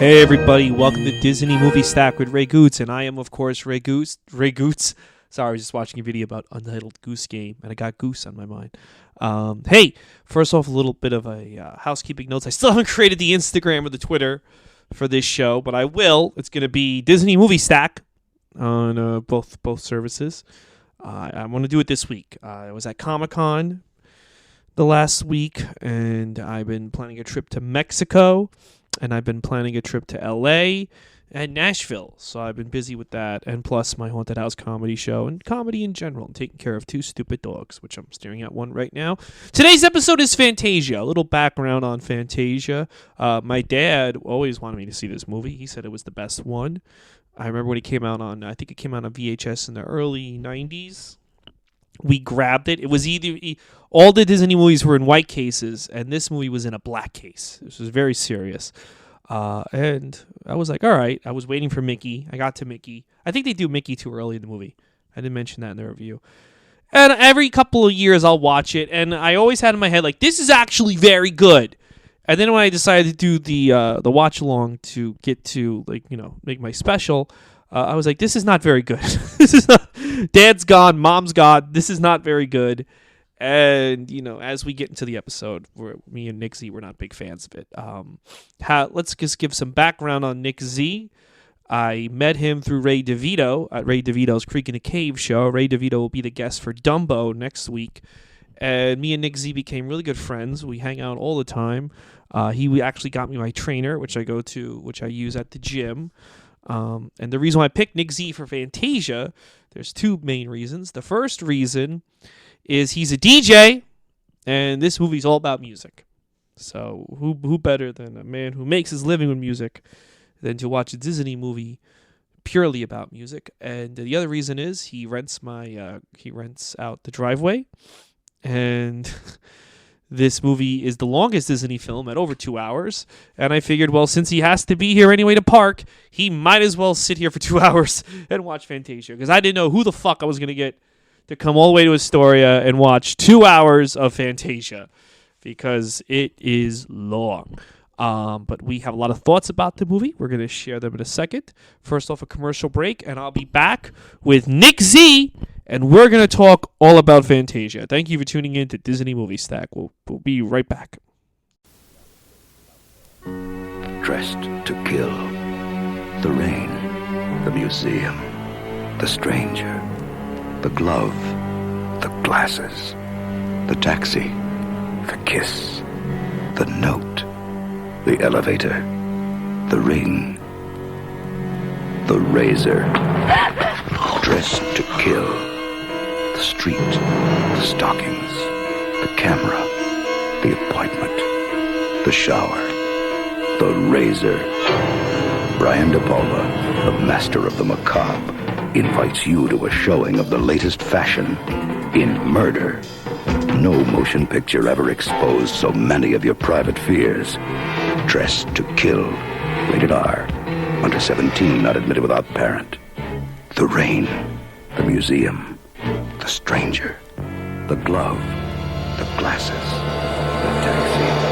Hey everybody, welcome to Disney Movie Stack with Ray Goots, and I am of course Ray Goots. Sorry, I was just watching a video about Untitled Goose Game, and I got Goose on my mind. Hey, first off, a little bit of a housekeeping notes. I still haven't created the Instagram or the Twitter for this show, but I will. It's going to be Disney Movie Stack on both services. I want to do it this week. I was at Comic-Con the last week, and I've been planning a trip to Mexico, and I've been planning a trip to L.A. and Nashville, so I've been busy with that, and plus my Haunted House comedy show and comedy in general. I'm taking care of two stupid dogs, which I'm staring at one right now. Today's episode is Fantasia. A little background on Fantasia. My dad always wanted me to see this movie. He said it was the best one. I remember when it came out on, I think it came out on VHS in the early 90s. We grabbed it. It was all the Disney movies were in white cases, and this movie was in a black case. This was very serious. And I was like, all right. I was waiting for Mickey. I got to Mickey. I think they do Mickey too early in the movie. I didn't mention that in the review. And every couple of years I'll watch it, and I always had in my head, like, this is actually very good. And then when I decided to do the watch along to get to, like, you know, make my special, I was like, this is not very good. This is not. Dad's gone, Mom's gone. This is not very good. And, you know, as we get into the episode, me and Nick Z, we're not big fans of it. Let's just give some background on Nick Z. I met him through Ray DeVito at Ray DeVito's Creek in a Cave show. Ray DeVito will be the guest for Dumbo next week. And me and Nick Z became really good friends. We hang out all the time. He actually got me my trainer, which I use at the gym. And the reason why I picked Nick Z for Fantasia, there's two main reasons. The first reason is he's a DJ, and this movie's all about music. So who better than a man who makes his living with music than to watch a Disney movie purely about music? And the other reason is he rents out the driveway, and this movie is the longest Disney film at over 2 hours. And I figured, well, since he has to be here anyway to park, he might as well sit here for 2 hours and watch Fantasia, because I didn't know who the fuck I was going to get to come all the way to Astoria and watch 2 hours of Fantasia, because it is long. But we have a lot of thoughts about the movie. We're going to share them in a second. First off, a commercial break, and I'll be back with Nick Z, and we're going to talk all about Fantasia. Thank you for tuning in to Disney Movie Stack. We'll be right back. Dressed to kill. The rain. The museum. The stranger. The glove. The glasses. The taxi. The kiss. The note. The elevator. The ring. The razor. Dressed to kill. The street. The stockings. The camera. The appointment. The shower. The razor. Brian De Palma, the master of the macabre, invites you to a showing of the latest fashion in murder. No motion picture ever exposed so many of your private fears. Dressed to Kill. Rated R. Under 17, not admitted without parent. The rain. The museum. The stranger. The glove. The glasses. The taxi.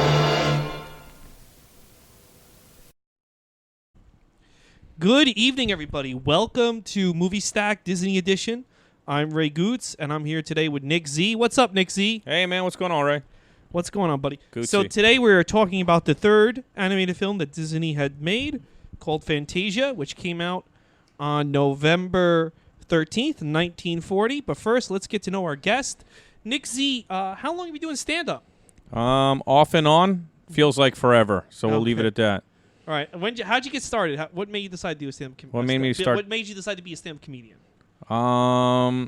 Good evening, everybody. Welcome to Movie Stack Disney Edition. I'm Ray Goots, and I'm here today with Nick Z. What's up, Nick Z? Hey, man. What's going on, Ray? What's going on, buddy? Gucci. So today we're talking about the third animated film that Disney had made, called Fantasia, which came out on November 13th, 1940. But first, let's get to know our guest. Nick Z, how long have you been doing stand-up? Off and on. Feels like forever, so we'll leave it at that. All right. How'd you get started? What made you decide to do a stand-up comedian? What made you decide to be a stand-up comedian? I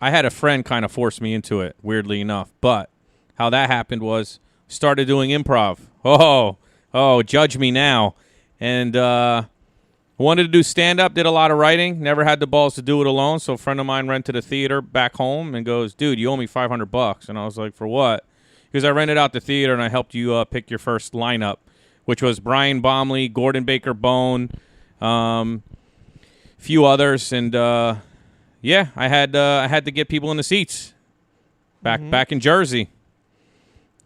had a friend kind of force me into it, weirdly enough. But how that happened was started doing improv. Oh, judge me now. And wanted to do stand-up, did a lot of writing, never had the balls to do it alone. So a friend of mine rented a theater back home and goes, dude, you owe me $500. And I was like, for what? Because I rented out the theater and I helped you pick your first lineup, which was Brian Baumley, Gordon Baker Bone, few others, and I had to get people in the seats back in Jersey,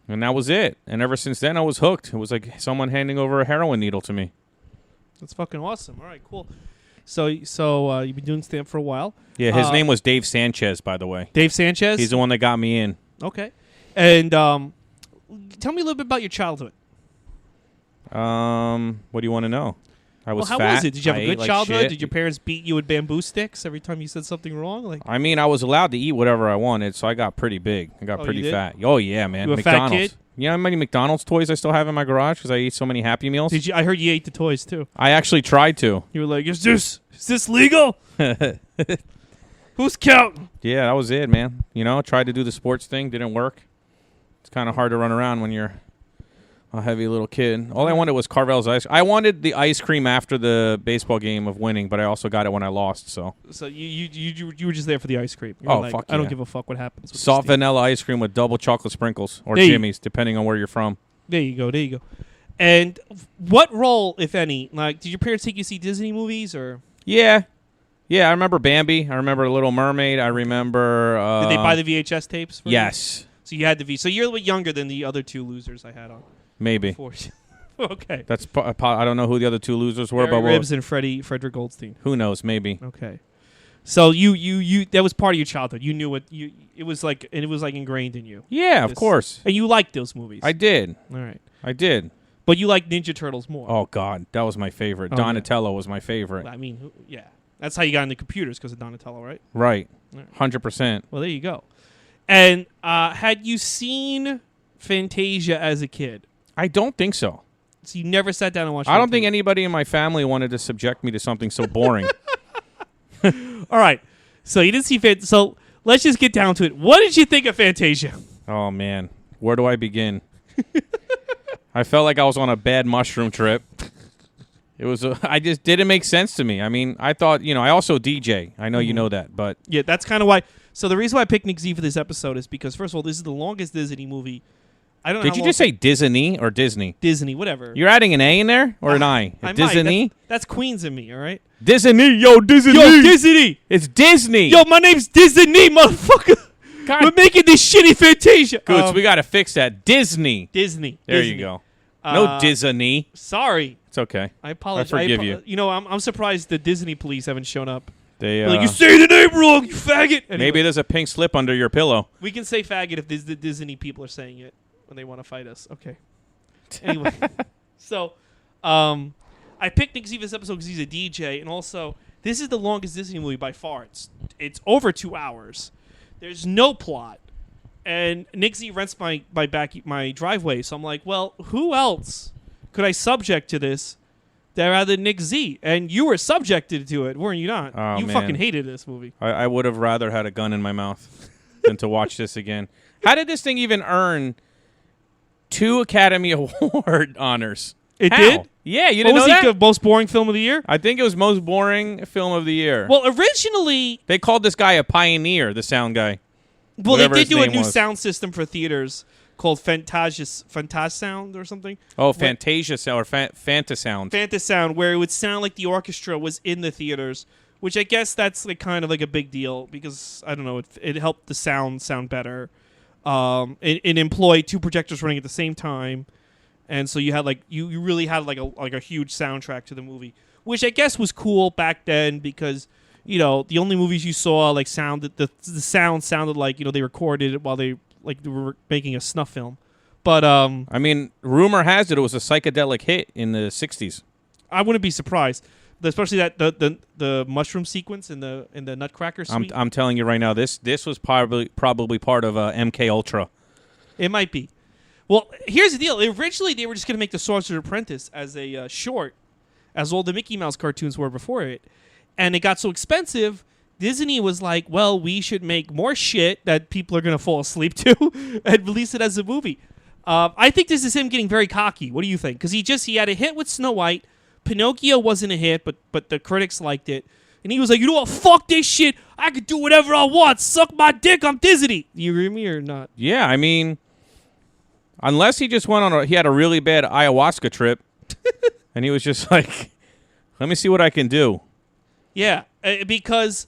and that was it. And ever since then, I was hooked. It was like someone handing over a heroin needle to me. That's fucking awesome. All right, cool. So you've been doing stand for a while. Yeah, his name was Dave Sanchez, by the way. Dave Sanchez? He's the one that got me in. Okay. And tell me a little bit about your childhood. What do you want to know? I was how fat. was it? Did you have I a ate good like childhood? shit. Did your parents beat you with bamboo sticks every time you said something wrong? Like, I mean, I was allowed to eat whatever I wanted, so I got pretty big. I got Oh, pretty you did? fat. Oh, yeah, man. You a fat McDonald's. kid? You know how many McDonald's toys I still have in my garage because I ate so many Happy Meals? did you? I heard you ate the toys too. I actually tried to. You were like, "Is this legal? Who's counting?" Yeah, that was it, man. You know, tried to do the sports thing. Didn't work. It's kind of hard to run around when you're a heavy little kid. All I wanted was Carvel's ice. I wanted the ice cream after the baseball game of winning, but I also got it when I lost. So you were just there for the ice cream. You were Oh, like, fuck I don't yeah. give a fuck what happens. With soft this team. vanilla ice cream with double chocolate sprinkles or There you- Jimmy's, depending on where you're from. There you go. There you go. And what role, if any, like, did your parents take you to see Disney movies or Yeah. Yeah, I remember Bambi. I remember Little Mermaid. I remember... did they buy the VHS tapes? For you? Yes. So you had the V. So you're a little bit younger than the other two losers I had on. Maybe. Before. Okay. That's I don't know who the other two losers were, Barry but Ribs and Frederick Goldstein. who knows? Maybe. Okay. So you that was part of your childhood. You knew it was like ingrained in you. Yeah, of This- course. And you liked those movies. I did. All right. I did. But you like Ninja Turtles more. Oh, God. That was my favorite. Oh, yeah. Donatello was my favorite. I mean, yeah. That's how you got into computers, because of Donatello, right? Right. Right. 100%. Well, there you go. And had you seen Fantasia as a kid? I don't think so. So you never sat down and watched I don't think Fantasia? anybody in my family wanted to subject me to something so boring. All right. So you didn't see Fantasia. So let's just get down to it. What did you think of Fantasia? Oh, man. Where do I begin? I felt like I was on a bad mushroom trip. It was. I just didn't make sense to me. I mean, I thought, I also DJ. I know you know that, but Yeah, that's kind of why. So the reason why I picked Nick Z for this episode is because, first of all, this is the longest Disney movie. I don't know. did you just say Disney or Disney? Disney? Whatever. You're adding an A in there or an I? I might. Disney? That's Queens in me. All right. Disney, yo, Disney. Yo, Disney. It's Disney. Yo, my name's Disney, motherfucker. God. We're making this shitty Fantasia. Good, so we got to fix that. Disney. Disney. There Disney. you go. No Disney. Sorry. It's okay. I apologize. I forgive you. I'm surprised the Disney police haven't shown up. They Like, you say the name wrong, you faggot. Anyway, maybe there's a pink slip under your pillow. we can say faggot if the Disney people are saying it when they want to fight us. Okay. Anyway, so I picked Nick Z for this episode because he's a DJ, and also this is the longest Disney movie by far. It's over 2 hours. There's no plot, and Nick Z rents my driveway. So I'm like, well, who else could I subject to this? Rather than Nick Z, and you were subjected to it, weren't you not? Oh, you man. fucking hated this movie. I would have rather had a gun in my mouth than to watch this again. How did this thing even earn 2 Academy Award honors? It How? did? Yeah, you What didn't know was that? the most boring film of the year? I think it was most boring film of the year. Well, originally, They called this guy a pioneer, the sound guy. they Whatever did his do a name new was. sound system for theaters called Fantasound or something. Oh, Fantasia sound or Fantasound. Fantasound, where it would sound like the orchestra was in the theaters, which I guess that's like kind of like a big deal because I don't know, it helped the sound better. It employed 2 projectors running at the same time, and so you had like you really had like a huge soundtrack to the movie, which I guess was cool back then because the only movies you saw like sounded the sound sounded like they recorded it while they were making a snuff film. But I mean, rumor has it was a psychedelic hit in the 60s. I wouldn't be surprised, especially that the mushroom sequence in the Nutcracker suite. I'm telling you right now, this was probably part of MK Ultra. It might be. Well, here's the deal. Originally, they were just going to make The Sorcerer's Apprentice as a short, as all the Mickey Mouse cartoons were before it. And it got so expensive, Disney was like, well, we should make more shit that people are going to fall asleep to and release it as a movie. I think this is him getting very cocky. What do you think? Because he had a hit with Snow White. Pinocchio wasn't a hit, but the critics liked it. And he was like, you know what? Fuck this shit. I can do whatever I want. Suck my dick. I'm Disney. Do you agree with me or not? Yeah, I mean, unless he just he had a really bad ayahuasca trip, and he was just like, let me see what I can do. Yeah, because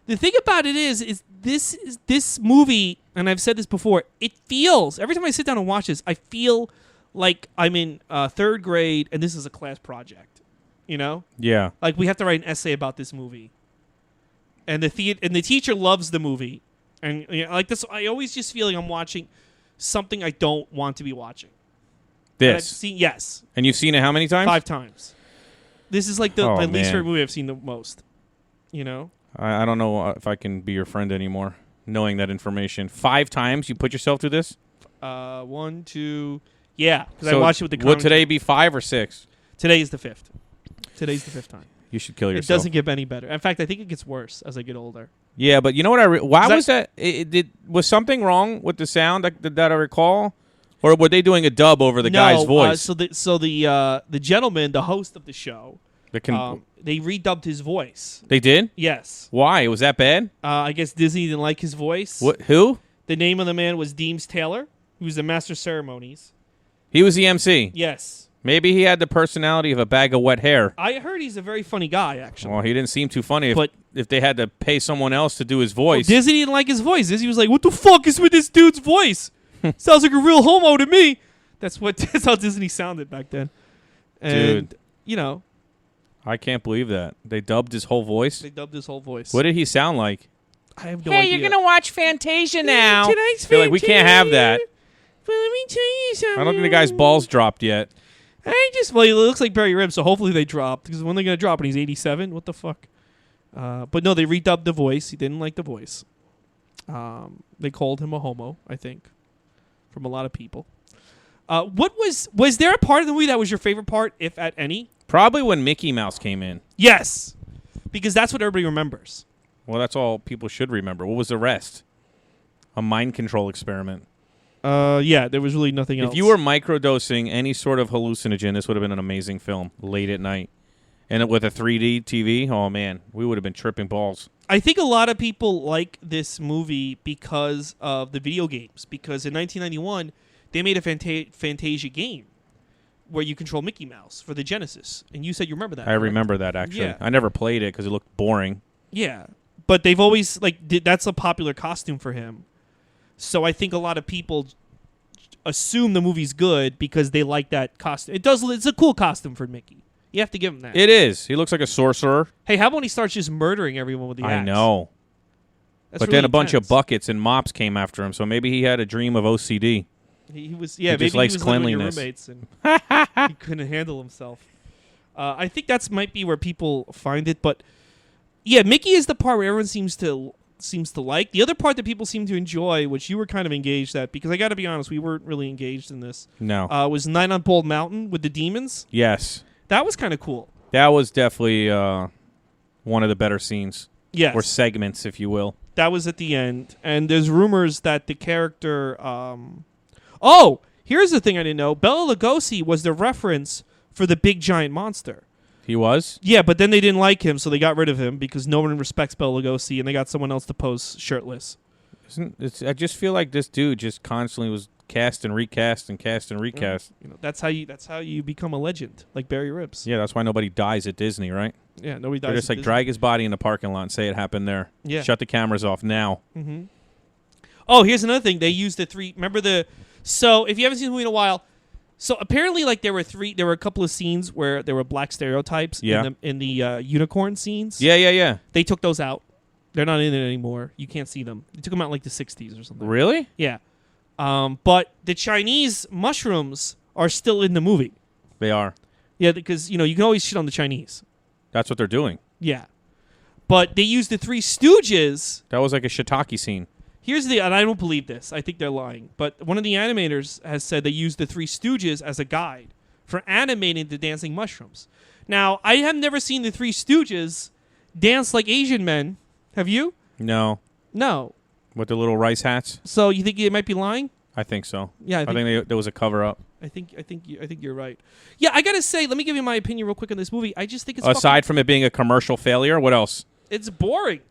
the thing about it is this movie, and I've said this before, it feels, every time I sit down and watch this, I feel like I'm in 3rd grade and this is a class project. You know, Yeah. like we have to write an essay about this movie, and the teacher loves the movie, and like this, I always just feel like I'm watching something I don't want to be watching. And I've This. seen, yes, And you've seen it how many times? 5 times. This is like my least man. favorite movie I've seen the most. You know, I don't know if I can be your friend anymore, knowing that information. 5 times you put yourself through this? 1, 2, yeah, because I So watched it with the. Would today be 5 or 6? Today is the 5th. Today's the 5th time. You should kill It yourself. doesn't get any better. In fact, I think it gets worse as I get older. Yeah, but you know what? Why that- was that? Was something wrong with the sound that I recall, or were they doing a dub over the guy's voice? So the gentleman, the host of the show, they redubbed his voice. They did? Yes. Why? Was that bad? I guess Disney didn't like his voice. What? Who? The name of the man was Deems Taylor, who was the master of ceremonies. He was the MC. Yes. Maybe he had the personality of a bag of wet hair. I heard he's a very funny guy, actually. Well, he didn't seem too funny But- if they had to pay someone else to do his voice. Disney didn't like his voice. Disney was like, "What the fuck is with this dude's voice? Sounds like a real homo to me." That's how Disney sounded back then. And Dude. you know, I can't believe that. They dubbed his whole voice? they dubbed his whole voice. What did he sound like? I have no idea. watch Fantasia now. Tonight's They're like, we can't have that. But let me tell you something. I don't think the guy's balls dropped yet. Well, he looks like Barry Ribs, so hopefully they dropped. Because when they're going to drop and he's 87, what the fuck? But no, they redubbed the voice. He didn't like the voice. They called him a homo, I think, from a lot of people. What was there a part of the movie that was your favorite part, if at any? Probably when Mickey Mouse came in. Yes, because that's what everybody remembers. Well, that's all people should remember. What was the rest? A mind control experiment. Yeah, there was really nothing else. If you were microdosing any sort of hallucinogen, this would have been an amazing film late at night. And with a 3D TV, oh man, we would have been tripping balls. I think a lot of people like this movie because of the video games. Because in 1991, they made a Fantasia game where you control Mickey Mouse for the Genesis. And you said you remember that. I correct? remember that, actually. Yeah. I never played it because it looked boring. Yeah. But they've always, that's a popular costume for him. So I think a lot of people assume the movie's good because they like that costume. It's a cool costume for Mickey. You have to give him that. It is. He looks like a sorcerer. Hey, how about when he starts just murdering everyone with the axe? I know. That's But really then a bunch of intense. buckets and mops came after him, so maybe he had a dream of OCD. He was, He maybe just likes he was living with your cleanliness. roommates and he couldn't handle himself. I think that's might be where people find it, but yeah, Mickey is the part where everyone seems to like. The other part that people seem to enjoy, which you were kind of engaged at, because I got to be honest, we weren't really engaged in this. No. Was Night on Bald Mountain with the demons. Yes. That was kind of cool. That was definitely one of the better scenes. Yes, Or segments, if you will. that was at the end, and there's rumors that the character. Oh, here's the thing I didn't know: Bela Lugosi was the reference for the big giant monster. He was? Yeah, but then they didn't like him, so they got rid of him because no one respects Bela Lugosi, and they got someone else to pose shirtless. I just feel like this dude just constantly was cast and recast and cast and recast. That's how you become a legend, like Barry Ribs. Yeah, that's why nobody dies at Disney, right? Yeah, nobody dies. They're just at like Disney. drag his body in the parking lot and say it happened there. Yeah. Shut the cameras off now. Mm-hmm. Oh, here's another thing. They used the 3. Remember the? So if you haven't seen the movie in a while, so apparently there were a couple of scenes where there were black stereotypes. Yeah. In the unicorn scenes. Yeah. They took those out. They're not in it anymore. You can't see them. They took them out in like the 60s or something. Really? Yeah. But the Chinese mushrooms are still in the movie. They are. Yeah, because you can always shit on the Chinese. That's what they're doing. Yeah. But they used the Three Stooges. That was like a shiitake scene. And I don't believe this. I think they're lying. But one of the animators has said they used the Three Stooges as a guide for animating the dancing mushrooms. Now, I have never seen the Three Stooges dance like Asian men. Have you? No. No. With the little rice hats? So you think they might be lying? I think so. Yeah, I think there was a cover-up. I think you're right. Yeah, I gotta say, let me give you my opinion real quick on this movie. I just think it's Aside from it being a commercial failure, what else? it's boring.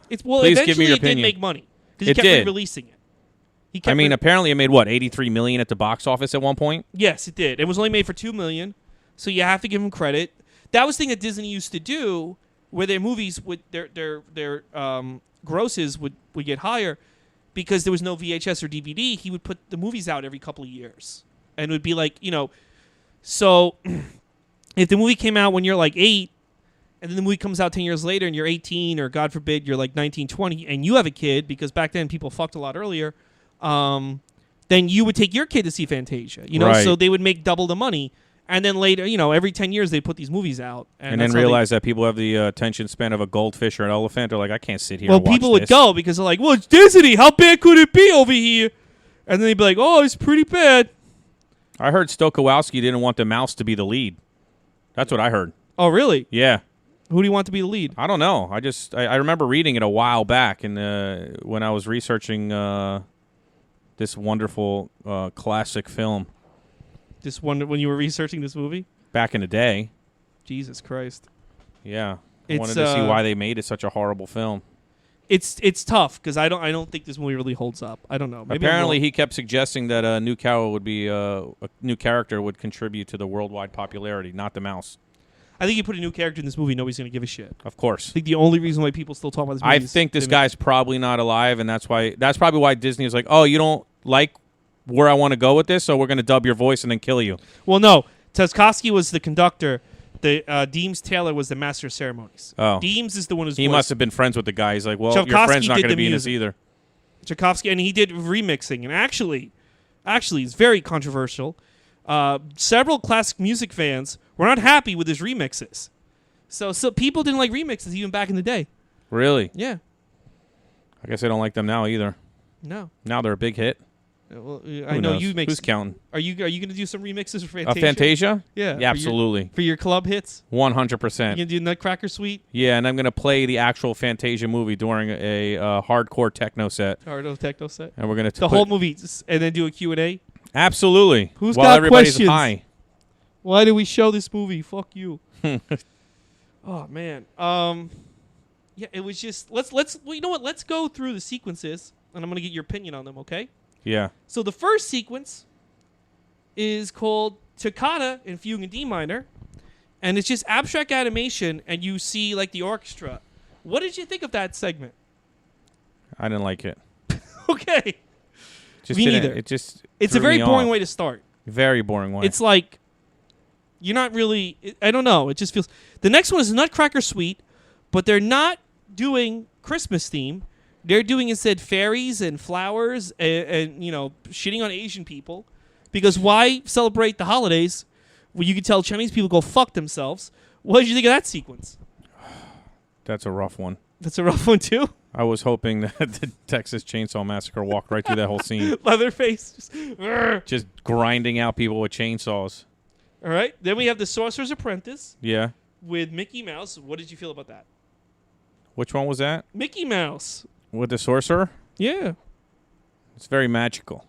Please Please give me eventually your it did opinion. make money because he It kept did. releasing it. Apparently it made, what, $83 million at the box office at one point? Yes, it did. It was only made for $2 million, so you have to give him credit. That was the thing that Disney used to do, where their movies would their grosses would get higher because there was no VHS or DVD. He would put the movies out every couple of years, and it would be like so. if the movie came out when you're like 8, and then the movie comes out 10 years later and you're 18, or God forbid you're like 19, 20, and you have a kid, because back then people fucked a lot earlier, then you would take your kid to see Fantasia. You know, Right. so they would make double the money. And then later, you know, every 10 years they put these movies out. And then realize that people have the attention span of a goldfish or an elephant. They're like, I can't sit here Well, and watch people would this. go because they're like, well, it's Disney. How bad could it be over here? And then they'd be like, oh, it's pretty bad. I heard Stokowski didn't want the mouse to be the lead. That's what I heard. Oh, really? Yeah. Who do you want to be the lead? I don't know. I remember reading it a while back and when I was researching this wonderful classic film Just wonder when you were researching this movie? back in the day. Jesus Christ. Yeah. I It's, wanted to see why they made it such a horrible film. It's tough because I don't think this movie really holds up. I don't know. Maybe I'm Apparently, wrong. he kept suggesting that a new cow would be a new character would contribute to the worldwide popularity, not the mouse. I think you put a new character in this movie, nobody's going to give a shit. Of course. I think the only reason why people still talk about this movie I is think this they guy's probably not alive, and that's probably why Disney is like, oh, you don't like where I want to go with this, so we're going to dub your voice and then kill you. Well, no. Tarkovsky was the conductor. The Deems Taylor was the master of ceremonies. Oh. Deems is the one who's He must have been friends with the guy. He's like, well, your Tchaikovsky friend's not did going to the be in this music. either. Tchaikovsky, and he did remixing, and actually, it's very controversial. Several classic music fans were not happy with his remixes. So people didn't like remixes even back in the day. Really? Yeah. I guess I don't like them now either. No. Now they're a big hit. Well, Who I know knows? you make. Who's counting? Are you going to do some remixes for Fantasia? Fantasia? Yeah. Yeah, absolutely. For your club hits? 100%. You going to do Nutcracker Suite? Yeah, and I'm going to play the actual Fantasia movie during a hardcore techno set. Or no techno set? And we're going to The whole movie, and then do a Q&A? Absolutely. Who's While got everybody's questions? high. Why do we show this movie? Fuck you. Oh man. Yeah, it was just well, you know what? Let's go through the sequences, and I'm gonna get your opinion on them. Okay. Yeah. So the first sequence is called Toccata in Fugue in D minor, and it's just abstract animation, and you see like the orchestra. What did you think of that segment? I didn't like it. Okay. Just Me didn't- neither. It just It's a threw very me boring off. way to start. Very boring way. It's like you're not really. I don't know. It just feels. The next one is Nutcracker Suite, but they're not doing Christmas theme. They're doing instead fairies and flowers and you know shitting on Asian people, because why celebrate the holidays when you can tell Chinese people go fuck themselves? What did you think of that sequence? That's a rough one. That's a rough one too. I was hoping that the Texas Chainsaw Massacre walked right through that whole scene. Leatherface. Just, "Urgh." Just grinding out people with chainsaws. All right. Then we have the Sorcerer's Apprentice Yeah. with Mickey Mouse. What did you feel about that? Which one was that? Mickey Mouse. With the sorcerer? Yeah. It's very magical.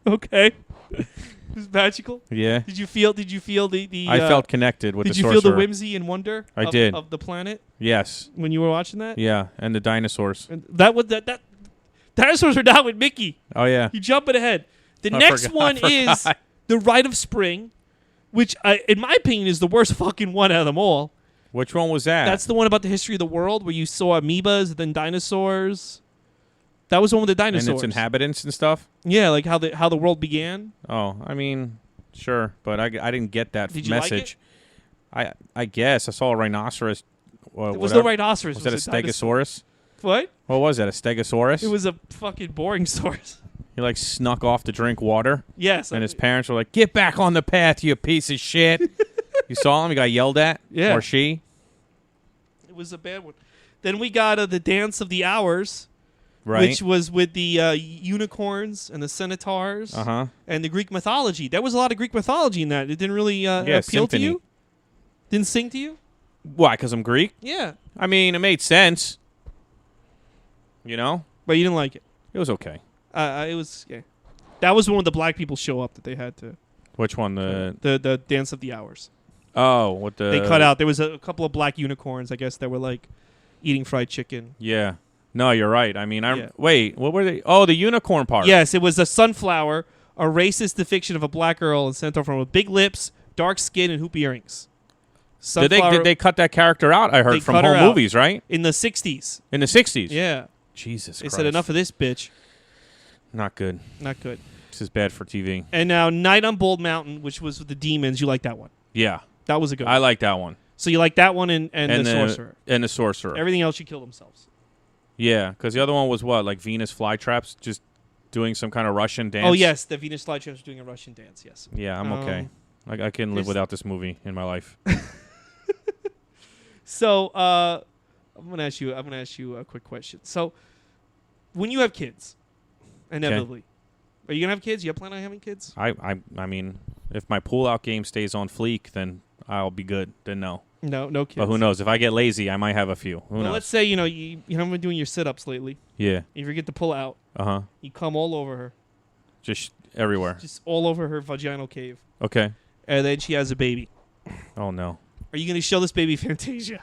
Okay. It was magical. Yeah. Did you feel the I felt connected with the Did you sorcerer. feel the whimsy and wonder I of, did. of the planet Yes. when you were watching that? Yeah. And the dinosaurs. And that dinosaurs are down with Mickey. Oh, yeah. You jumping ahead. The I next forgot- one I is forgot. The Rite of Spring, which in my opinion is the worst fucking one out of them all. Which one was that? That's the one about the history of the world where you saw amoebas, then dinosaurs. That was the one with the and dinosaurs. its inhabitants and stuff? Yeah, like how the world began. Oh, I mean, sure. But I didn't get that Did you like message. I guess. I saw a rhinoceros. There was no rhinoceros. Was it that a was dinosaur. stegosaurus? What? What was that? A stegosaurus? It was a fucking boring source. He like snuck off to drink water, Yes. and his parents were like, "Get back on the path, you piece of shit!" You saw him. He got yelled at. Yeah. Or she. It was a bad one. Then we got the Dance of the Hours, Right. which was with the unicorns and the centaurs Uh-huh. and the Greek mythology. There was a lot of Greek mythology in that. It didn't really appeal symphony. to you? Didn't sing to you? Why? Because I'm Greek. Yeah. I mean, it made sense. You know, But you didn't like it. it was okay. It was, yeah. That was when the black people show up that they had to. Which one? The The Dance of the Hours. what the They cut out. There was a couple of black unicorns, I guess, that were like eating fried chicken. Yeah. No, you're right. I mean, Yeah. wait. What were they? Oh, the unicorn part. Yes, it was a sunflower, a racist depiction of a black girl in Centaur from with big lips, dark skin, and hoop earrings. Did they cut that character out? I They heard from cut her home out. movies, right? In the 60s. In the 60s. Yeah. Jesus They Christ. said enough of this bitch. Not good. Not good. This is bad for TV. And now Night on Bald Mountain, which was with the demons. You like that one? That was a good I one. like that one. So you like that one and the Sorcerer. And the Sorcerer. Everything else you kill themselves. Yeah, because the other one was what? Like Venus flytraps, just doing some kind of Russian dance? Oh, yes. The Venus flytrap is doing a Russian dance, yes. Yeah, I'm okay. I can live without this movie in my life. So, I'm gonna ask you a quick question. So, when you have kids, inevitably, are you gonna have kids? You plan on having kids? I mean, if my pull-out game stays on fleek, then I'll be good. Then no. No kids. But who knows? If I get lazy, I might have a few. Who knows? Let's say you haven't been doing your sit-ups lately. Yeah. You forget to pull out. You come all over her. Just everywhere. Just all over her vaginal cave. Okay. And then she has a baby. Oh no. Are you gonna show this baby Fantasia?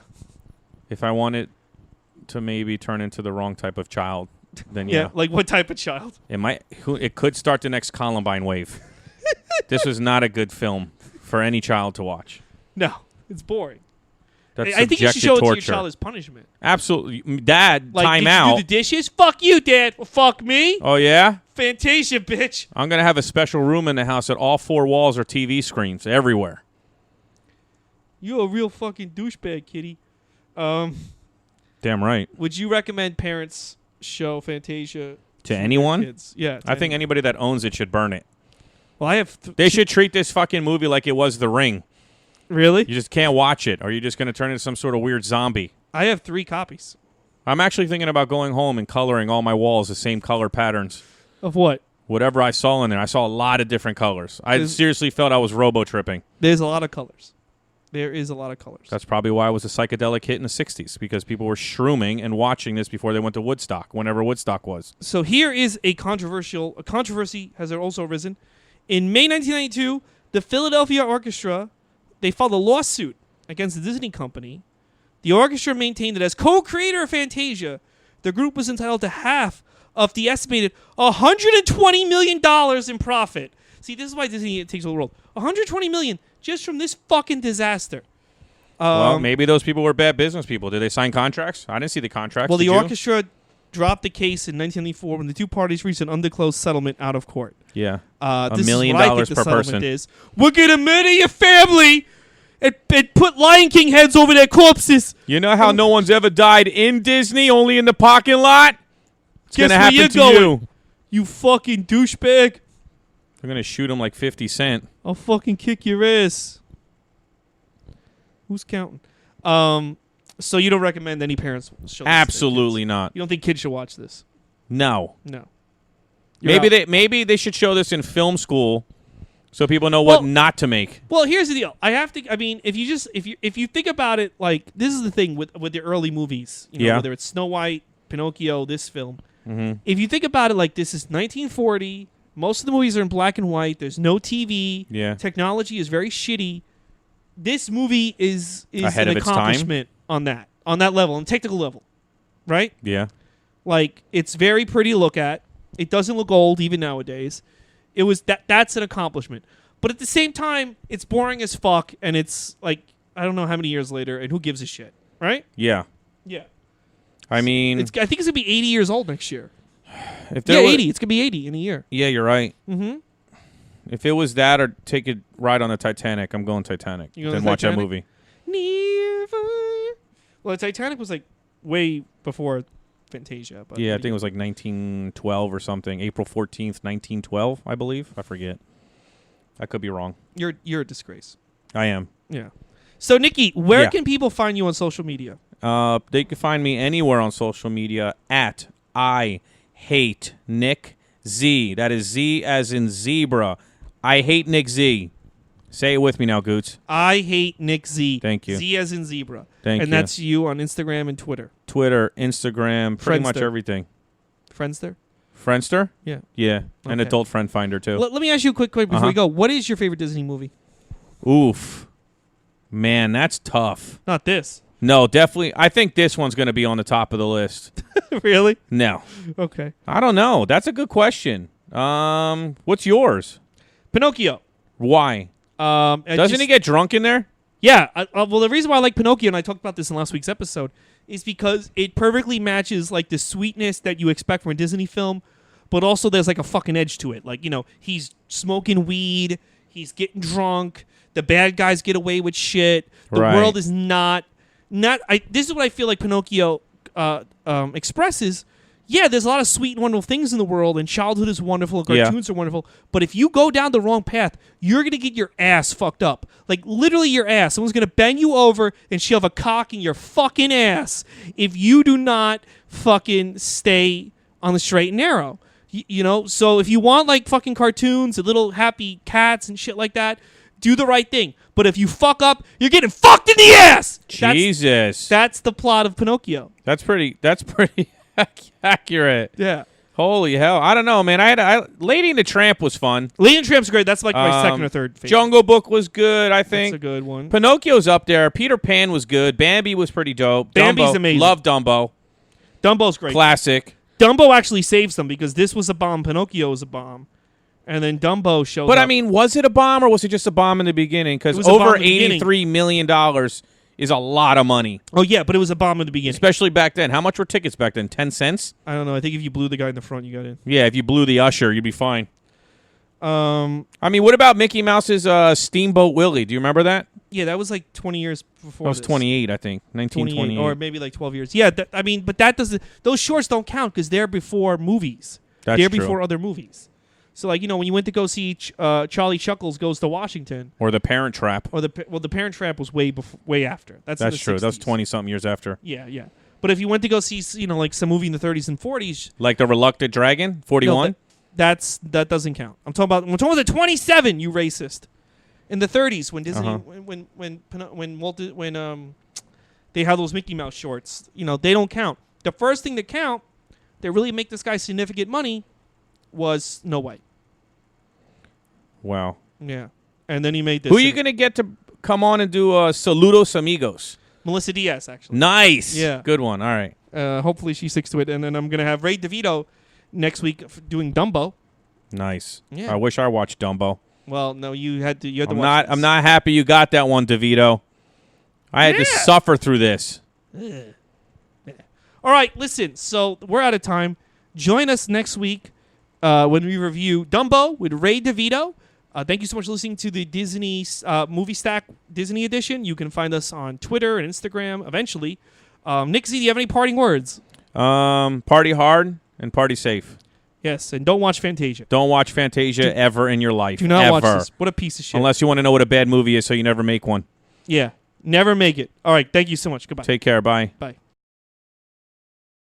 If I want it to maybe turn into the wrong type of child, then yeah. Like what type of child? It could start the next Columbine wave. This was not a good film for any child to watch. No, it's boring. That's I think you should show it to torture. your child as punishment. Absolutely. Dad, Like, time did out. you do the dishes? Fuck you, Dad. Well, fuck me. Oh, yeah? Fantasia, bitch. I'm going to have a special room in the house that all 4 walls are TV screens everywhere. You a real fucking douchebag, kitty. Damn right. Would you recommend parents show Fantasia To anyone? kids? Yeah. I think anybody that owns it should burn it. Well, I have. They should treat this fucking movie like it was The Ring. Really? You just can't watch it, or you're just going to turn into some sort of weird zombie. I have 3 copies. I'm actually thinking about going home and coloring all my walls the same color patterns. Of what? Whatever I saw in there. I saw a lot of different colors. I seriously felt I was robo-tripping. There's a lot of colors. There is a lot of colors. That's probably why I was a psychedelic hit in the 60s, because people were shrooming and watching this before they went to Woodstock, whenever Woodstock was. So here is a controversy has also arisen. In May 1992, the Philadelphia Orchestra, they filed a lawsuit against the Disney company. The orchestra maintained that as co-creator of Fantasia, the group was entitled to half of the estimated $120 million in profit. See, this is why Disney takes over the world. $120 million just from this fucking disaster. Well, maybe those people were bad business people. Did they sign contracts? I didn't see the contracts. Well, Did the you? orchestra dropped the case in 1994 when the 2 parties reached an undisclosed settlement out of court. Yeah. $1 million per person. We're going to murder your family and put Lion King heads over their corpses. You know how no one's ever died in Disney, only in the parking lot? It's going to Guess where happen you're to going, you. You fucking douchebag. They're going to shoot him like 50 Cent. I'll fucking kick your ass. Who's counting? So you don't recommend any parents show this Absolutely to kids? not. You don't think kids should watch this? No. No. You're out. Maybe they should show this in film school so people know what not to make. Well, here's the deal. If you think about it, like, this is the thing with the early movies, whether it's Snow White, Pinocchio, this film. Mm-hmm. If you think about it, like, this is 1940. Most of the movies are in black and white. There's no TV. Yeah. Technology is very shitty. This movie is ahead an of its time? accomplishment on that level, on the technical level, right? Yeah. Like, it's very pretty to look at. It doesn't look old even nowadays. It was that's an accomplishment. But at the same time, it's boring as fuck, and it's like, I don't know how many years later, and who gives a shit, right? Yeah. Yeah. I mean, I think it's gonna be 80 years old next year. if there was, 80. It's gonna be 80 in a year. Yeah, you're right. Mm-hmm. If it was that or take a ride on the Titanic, I'm going Titanic. You going Then the watch that Titanic? movie. Well, the Titanic was like way before Fantasia. But Yeah, I think it was like 1912 or something. April 14th, 1912, I believe. I forget. I could be wrong. You're a disgrace. I am. Yeah. So, Nikki, where Yeah. can people find you on social media? They can find me anywhere on social media at I Hate Nick Z. That is Z as in zebra. I hate Nick Z. Say it with me now, Goots. I hate Nick Z. Thank you. Z as in zebra. Thank you. And that's you on Instagram and Twitter. Twitter, Instagram, pretty much Friendster. everything. Friendster? Friendster? Yeah. Yeah. An Okay. adult friend finder, too. Let me ask you a quick before Uh-huh. we go. What is your favorite Disney movie? Oof. Man, that's tough. Not this. No, definitely. I think this one's going to be on the top of the list. Really? No. Okay. I don't know. That's a good question. What's yours? Pinocchio. Why? Doesn't he get drunk in there? Yeah. Well, the reason why I like Pinocchio, and I talked about this in last week's episode, is because it perfectly matches like the sweetness that you expect from a Disney film, but also there's like a fucking edge to it. Like, he's smoking weed. He's getting drunk. The bad guys get away with shit. The Right. world is not. This is what I feel like Pinocchio expresses. Yeah, there's a lot of sweet and wonderful things in the world, and childhood is wonderful, and cartoons are wonderful. But if you go down the wrong path, you're going to get your ass fucked up. Like, literally your ass. Someone's going to bend you over and shove a cock in your fucking ass if you do not fucking stay on the straight and narrow. You know? So if you want, like, fucking cartoons and little happy cats and shit like that, do the right thing. But if you fuck up, you're getting fucked in the ass! Jesus. That's the plot of Pinocchio. That's pretty accurate. Yeah. Holy hell. I don't know, man. Lady and the Tramp was fun. Lady and the Tramp's great. That's like my second or third favorite. Jungle Book was good, I think. That's a good one. Pinocchio's up there. Peter Pan was good. Bambi was pretty dope. Bambi's Dumbo. amazing. Love Dumbo. Dumbo's great. Classic. Dumbo actually saves them because this was a bomb. Pinocchio was a bomb. And then Dumbo shows But up. I mean, was it a bomb or was it just a bomb in the beginning? Because It was a bomb over in the beginning. $83 million is a lot of money, Oh, yeah, but it was a bomb in the beginning. especially back then. How much were tickets back then? 10 cents? I don't know. I think if you blew the guy in the front, you got in. Yeah, if you blew the usher, you'd be fine. Yeah, I mean, what about Mickey Mouse's Steamboat Willie? Do you remember that? that was like 20 years before That was this. 28, I think. 28, 1928. or maybe like 12 years. Yeah, I mean, but that doesn't. Those shorts don't count because they're before movies. That's they're true. before other movies. So, like, you know, when you went to go see Charlie Chuckles Goes to Washington, Or The Parent Trap. or the Parent Trap was way after. That's in the True. 60s. That was 20-something years after. Yeah, yeah. But if you went to go see, you know, like some movie in the 30s and 40s, Like The Reluctant Dragon, 41. that doesn't count. I'm talking about the 27. You racist. In the 30s, when Disney, when they had those Mickey Mouse shorts, you know, they don't count. The first thing that count, that really make this guy significant money, was Snow White. Wow. Yeah, and then he made this. Who are you going to get to come on and do Saludos Amigos? Melissa Diaz, actually. Nice. Yeah. Good one. All right. Hopefully she sticks to it, and then I'm gonna have Ray DeVito next week doing Dumbo. Nice. Yeah. I wish I watched Dumbo. Well, no, you had to. You had to I'm watch not. this. I'm not happy you got that one, DeVito. I had to suffer through this. All right, listen. So we're out of time. Join us next week when we review Dumbo with Ray DeVito. Thank you so much for listening to the Disney Movie Stack Disney Edition. You can find us on Twitter and Instagram eventually. Nick Z, do you have any parting words? Party hard and party safe. Yes, and don't watch Fantasia. Don't watch Fantasia ever in your life. Do not ever. watch this. What a piece of shit. Unless you want to know what a bad movie is, so you never make one. Yeah, never make it. All right, thank you so much. Goodbye. Take care. Bye. Bye.